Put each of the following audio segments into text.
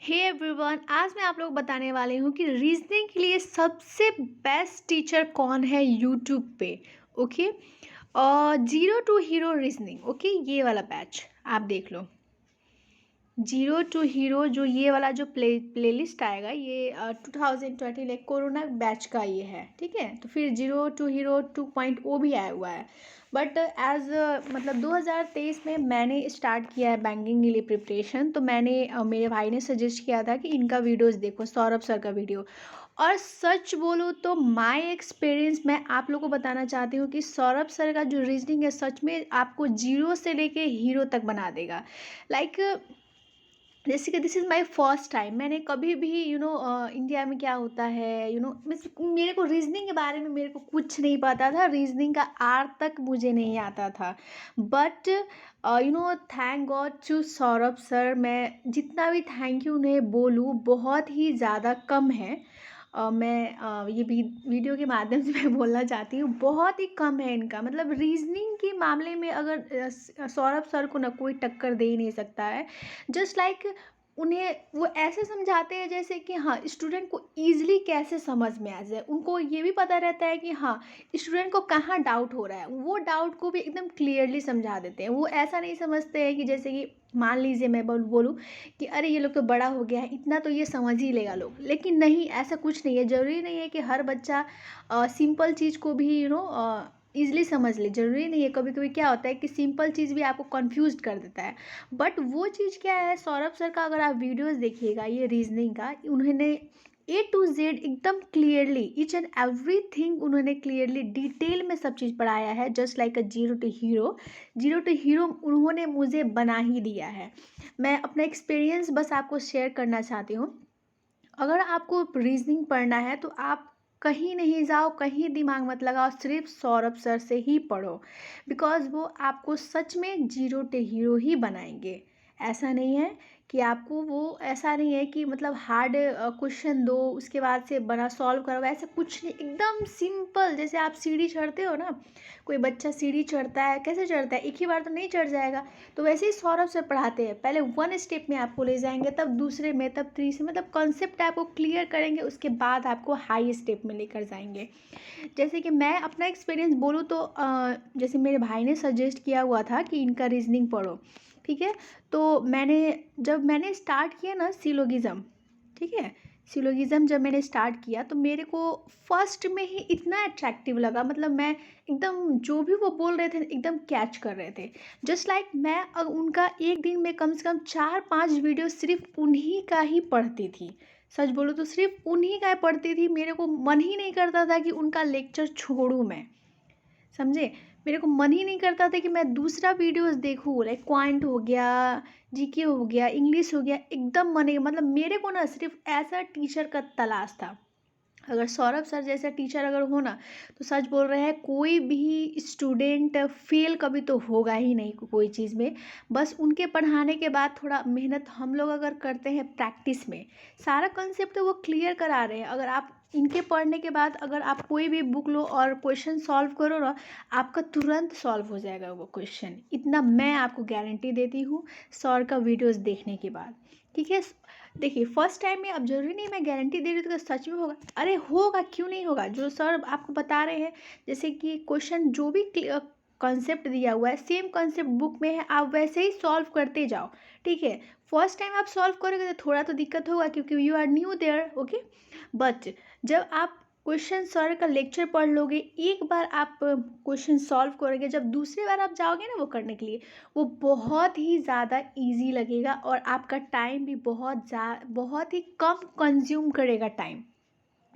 Hey everyone, आज मैं आप लोग बताने वाली हूँ कि रीजनिंग के लिए सबसे बेस्ट टीचर कौन है यूट्यूब पे। ओके। और zero to hero reasoning, okay, ये वाला बैच आप देख लो। जीरो टू हीरो जो ये वाला जो प्लेलिस्ट आएगा, ये 2020 लाइक कोरोना बैच का ये है, ठीक है। तो फिर जीरो टू हीरो 2.0 भी आया हुआ है। बट एज मतलब 2023 में मैंने स्टार्ट किया है बैंकिंग के लिए प्रिपरेशन। तो मैंने मेरे भाई ने सजेस्ट किया था कि इनका वीडियोस देखो, सौरभ सर का वीडियो। और सच बोलूँ तो माय एक्सपीरियंस मैं आप लोगों को बताना चाहती हूँ कि सौरभ सर का जो रीजनिंग है सच में आपको जीरो से लेके हीरो तक बना देगा। लाइक जैसे कि this is my first time, मैंने कभी भी इंडिया में क्या होता है मीन्स मेरे को रीजनिंग के बारे में मेरे को कुछ नहीं पता था, रीजनिंग का आर तक मुझे नहीं आता था। But thank God to Saurabh sir, मैं जितना भी थैंक यू उन्हें बोलूँ बहुत ही ज़्यादा कम है। मैं ये वीडियो के माध्यम से मैं बोलना चाहती हूँ, बहुत ही कम है इनका, मतलब रीजनिंग के मामले में अगर सौरभ सर को ना कोई टक्कर दे ही नहीं सकता है। जस्ट लाइक उन्हें वो ऐसे समझाते हैं जैसे कि हाँ, स्टूडेंट को ईजिली कैसे समझ में आ जाए। उनको ये भी पता रहता है कि हाँ, स्टूडेंट को कहाँ डाउट हो रहा है, वो डाउट को भी एकदम क्लियरली समझा देते हैं। वो ऐसा नहीं समझते हैं कि जैसे कि मान लीजिए मैं बोलूँ कि अरे ये लोग तो बड़ा हो गया है, इतना तो ये समझ ही लेगा लोग, लेकिन नहीं, ऐसा कुछ नहीं है। ज़रूरी नहीं है कि हर बच्चा सिंपल चीज़ को भी ईज़िली समझ ले, ज़रूरी नहीं है। कभी कभी क्या होता है कि सिंपल चीज़ भी आपको कंफ्यूज कर देता है। बट वो चीज़ क्या है, सौरभ सर का अगर आप वीडियोस देखिएगा ये रीजनिंग का, उन्होंने ए टू जेड एकदम क्लियरली ईच एंड एवरीथिंग उन्होंने क्लियरली डिटेल में सब चीज़ पढ़ाया है। Just like a zero to hero, zero to hero उन्होंने मुझे बना ही दिया है। मैं अपना एक्सपीरियंस बस आपको शेयर करना चाहती हूँ। अगर आपको रीजनिंग पढ़ना है तो आप कहीं नहीं जाओ, कहीं दिमाग मत लगाओ, सिर्फ सौरभ सर से ही पढ़ो। बिकॉज़ वो आपको सच में जीरो टू हीरो ही बनाएंगे। ऐसा नहीं है कि आपको वो, ऐसा नहीं है कि मतलब हार्ड क्वेश्चन दो उसके बाद से बना सॉल्व करो, ऐसा कुछ नहीं। एकदम सिंपल, जैसे आप सीढ़ी चढ़ते हो ना, कोई बच्चा सीढ़ी चढ़ता है, कैसे चढ़ता है, एक ही बार तो नहीं चढ़ जाएगा। तो वैसे ही सौरभ से पढ़ाते हैं, पहले वन स्टेप में आपको ले जाएंगे, तब दूसरे में, तब तीसरे, मतलब कॉन्सेप्ट आपको क्लियर करेंगे, उसके बाद आपको हाई स्टेप में लेकर जाएंगे। जैसे कि मैं अपना एक्सपीरियंस बोलूँ तो जैसे मेरे भाई ने सजेस्ट किया हुआ था कि इनका रीजनिंग पढ़ो, ठीक है। तो जब मैंने स्टार्ट किया ना सिलोगिज़म, ठीक है, सिलोगिज़म जब मैंने स्टार्ट किया तो मेरे को फर्स्ट में ही इतना अट्रैक्टिव लगा, मतलब मैं एकदम जो भी वो बोल रहे थे एकदम कैच कर रहे थे। जस्ट लाइक मैं उनका एक दिन में कम से कम 4-5 वीडियो सिर्फ उन्हीं का ही पढ़ती थी। सच बोलूँ तो सिर्फ उन्हीं का पढ़ती थी, मेरे को मन ही नहीं करता था कि उनका लेक्चर छोड़ूं मैं, समझे। मेरे को मन ही नहीं करता था कि मैं दूसरा वीडियोस देखूँ, लाइक क्वांट हो गया, जीके हो गया, इंग्लिश हो गया, एकदम मन ही, मतलब मेरे को ना सिर्फ ऐसा टीचर का तलाश था। अगर सौरभ सर जैसा टीचर अगर हो ना, तो सच बोल रहे हैं कोई भी स्टूडेंट फेल कभी तो होगा ही नहीं कोई चीज़ में। बस उनके पढ़ाने के बाद थोड़ा मेहनत हम लोग अगर करते हैं प्रैक्टिस में, सारा कंसेप्ट तो वो क्लियर करा रहे हैं। अगर आप इनके पढ़ने के बाद अगर आप कोई भी बुक लो और क्वेश्चन सॉल्व करो ना, आपका तुरंत सॉल्व हो जाएगा वो क्वेश्चन, इतना मैं आपको गारंटी देती हूँ सर का वीडियोस देखने के बाद, ठीक है। देखिए फर्स्ट टाइम में, अब जरूरी नहीं मैं गारंटी दे रही हूँ तो सच में होगा, अरे होगा, क्यों नहीं होगा। जो सर आपको बता रहे हैं, जैसे कि क्वेश्चन जो भी कॉन्सेप्ट दिया हुआ है, सेम कॉन्सेप्ट बुक में है, आप वैसे ही सॉल्व करते जाओ, ठीक है। फर्स्ट टाइम आप सॉल्व करोगे तो थोड़ा तो दिक्कत होगा क्योंकि you are new there, okay. But जब आप क्वेश्चन सर का लेक्चर पढ़ लोगे, एक बार आप क्वेश्चन सॉल्व करोगे, जब दूसरी बार आप जाओगे ना वो करने के लिए, वो बहुत ही ज़्यादा इजी लगेगा और आपका टाइम भी बहुत ही कम कंज्यूम करेगा टाइम,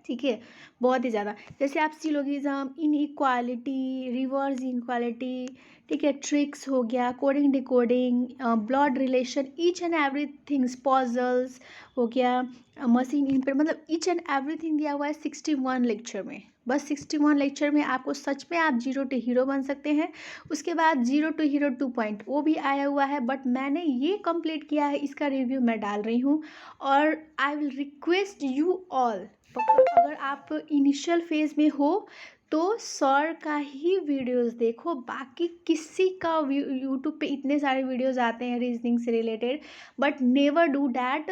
ठीक है, बहुत ही ज़्यादा। जैसे आप सिलोगिज्म, इनइक्वालिटी, रिवर्स इनइक्वालिटी, ठीक है, ट्रिक्स हो गया, coding decoding, blood relation, each and everything's, puzzles हो गया, मशीन इनपुट, मतलब ईच एंड एवरीथिंग दिया हुआ है 61 लेक्चर में। बस 61 लेक्चर में आपको सच में आप जीरो टू हीरो बन सकते हैं। उसके बाद जीरो टू हीरो 2.0 भी आया हुआ है, बट मैंने ये कंप्लीट किया है, इसका रिव्यू मैं डाल रही हूँ। और I will request you all, अगर आप इनिशियल फेज में हो तो सर का ही वीडियोस देखो, बाकी किसी का यूट्यूब पे इतने सारे वीडियोस आते हैं रीजनिंग से related, but never do that.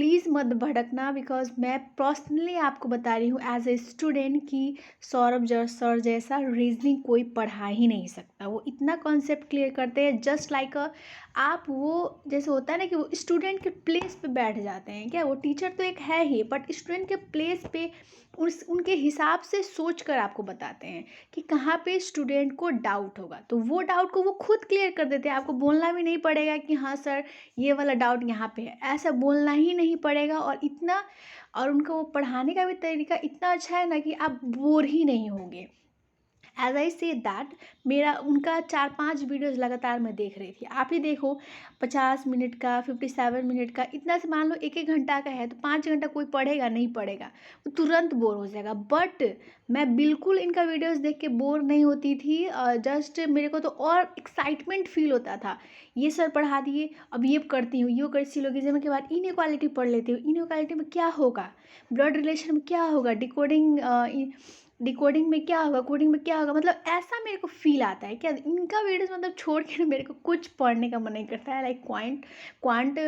Please मत भटकना, बिकॉज़ मैं पर्सनली आपको बता रही हूँ एज़ ए स्टूडेंट कि सौरभ सर जैसा रीजनिंग कोई पढ़ा ही नहीं सकता। वो इतना कॉन्सेप्ट क्लियर करते हैं जस्ट लाइक आप वो जैसे होता है ना कि वो स्टूडेंट के प्लेस पे बैठ जाते हैं क्या। वो टीचर तो एक है ही, बट स्टूडेंट के प्लेस पे उस उनके हिसाब से सोच कर आपको बताते हैं कि कहाँ पे स्टूडेंट को डाउट होगा, तो वो डाउट को वो खुद क्लियर कर देते हैं। आपको बोलना भी नहीं पड़ेगा कि हाँ सर ये वाला डाउट यहाँ पे है, ऐसा बोलना ही नहीं पड़ेगा। और इतना, और उनका वो पढ़ाने का भी तरीका इतना अच्छा है ना कि आप बोर ही नहीं होंगे। एज आई से दैट, मेरा उनका 4-5 वीडियोज़ लगातार मैं देख रही थी। आप ही देखो, 50 मिनट का, 57 मिनट का, इतना से मान लो 1-1 घंटा का है, तो 5 घंटा कोई पढ़ेगा नहीं पढ़ेगा, वो तुरंत बोर हो जाएगा। बट मैं बिल्कुल इनका वीडियोज़ देख के बोर नहीं होती थी। जस्ट मेरे को तो और एक्साइटमेंट फील होता था। ये सर पढ़ा दिए, अब ये करती हूँ, ये कर सिलोगिज्म के बाद इनइक्वालिटी पढ़ लेती हूँ, इनइक्वालिटी में क्या होगा, ब्लड रिलेशन में क्या होगा, डिकोडिंग में क्या होगा, कोडिंग में क्या होगा, मतलब ऐसा मेरे को फील आता है। क्या इनका वीडियोस मतलब छोड़ के ना मेरे को कुछ पढ़ने का मन नहीं करता है, लाइक क्वांट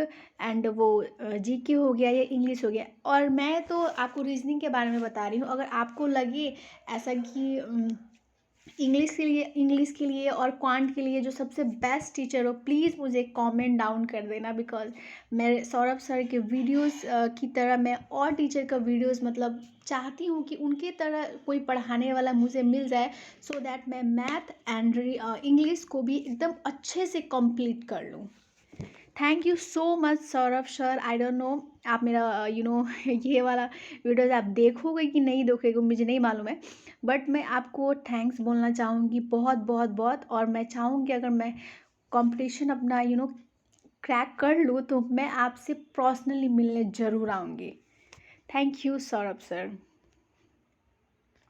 एंड वो जीके हो गया या इंग्लिश हो गया। और मैं तो आपको रीजनिंग के बारे में बता रही हूँ, अगर आपको लगे ऐसा कि इंग्लिश के लिए और क्वांट के लिए जो सबसे बेस्ट टीचर हो, प्लीज़ मुझे कमेंट डाउन कर देना। बिकॉज मैं सौरभ सर के वीडियोस की तरह मैं और टीचर का वीडियोस मतलब चाहती हूँ कि उनके तरह कोई पढ़ाने वाला मुझे मिल जाए, सो दैट मैं मैथ एंड इंग्लिश को भी एकदम अच्छे से कंप्लीट कर लूँ। Thank you so much Saurabh sir. I don't know आप मेरा ये वाला वीडियोस आप देखोगे कि नहीं देखोगे मुझे नहीं मालूम है, बट मैं आपको थैंक्स बोलना चाहूँगी बहुत बहुत बहुत। और मैं चाहूँगी अगर मैं कंपटीशन अपना क्रैक कर लूँ तो मैं आपसे पर्सनली मिलने ज़रूर आऊँगी। Thank you Saurabh sir.